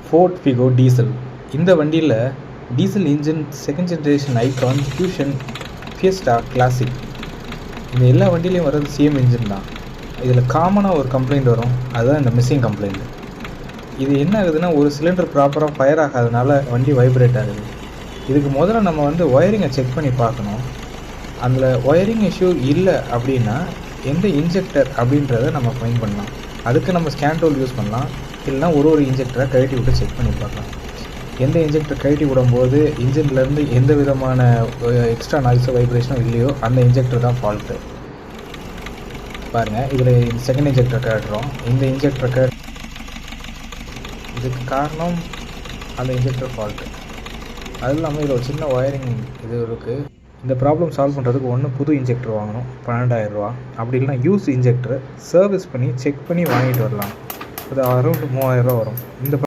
Fort Figo diesel. இந்த வண்டியில் diesel engine, second generation icon, fusion, Fiesta, classic, இந்த எல்லா வண்டியிலையும் வர்றது சேம் இன்ஜின் தான். இதில் காமனாக ஒரு கம்ப்ளைண்ட் வரும், அதுதான் இந்த மிஸ்ஸிங் கம்ப்ளைண்ட். இது என்ன ஆகுதுன்னா, ஒரு சிலிண்டர் ப்ராப்பராக ஃபயர் ஆகாதனால வண்டி வைப்ரேட் ஆகுது. இதுக்கு முதல்ல நம்ம ஒயரிங்கை செக் பண்ணி பார்க்கணும். அதில் ஒயரிங் இஷ்யூ இல்லை அப்படின்னா எந்த இன்ஜெக்டர் அப்படின்றத நம்ம ஃபைண்ட் பண்ணலாம். அதுக்கு நம்ம ஸ்கேன் டூல் யூஸ் பண்ணலாம். இல்லைனா ஒரு இன்ஜெக்டரை கழட்டி விட்டு செக் பண்ணி பார்க்கலாம். எந்த இன்ஜெக்டர் கழட்டி விடும்போது இன்ஜின்லேருந்து எந்த விதமான எக்ஸ்ட்ரா நாய்ஸோ வைப்ரேஷனோ இல்லையோ அந்த இன்ஜெக்டர் தான் ஃபால்ட்டு. பாருங்கள், இதில் செகண்ட் இன்ஜெக்டர் கழட்டுறோம். இந்த இன்ஜெக்டர் இதுக்கு காரணம் அந்த இன்ஜெக்டர் ஃபால்ட்டு. அது இல்லாமல் இதில் ஒரு சின்ன ஒயரிங் இது இருக்குது. இந்த ப்ராப்ளம் சால்வ் பண்ணுறதுக்கு ஒன்று புது இன்ஜெக்டர் வாங்கணும், 12,000 ரூபா. அப்படி இல்லைனா யூஸ் இன்ஜெக்டரை சர்வீஸ் பண்ணி செக் பண்ணி வாங்கிட்டு வரலாம். அது அரௌண்ட் 3000 ரூபா வரும். இந்த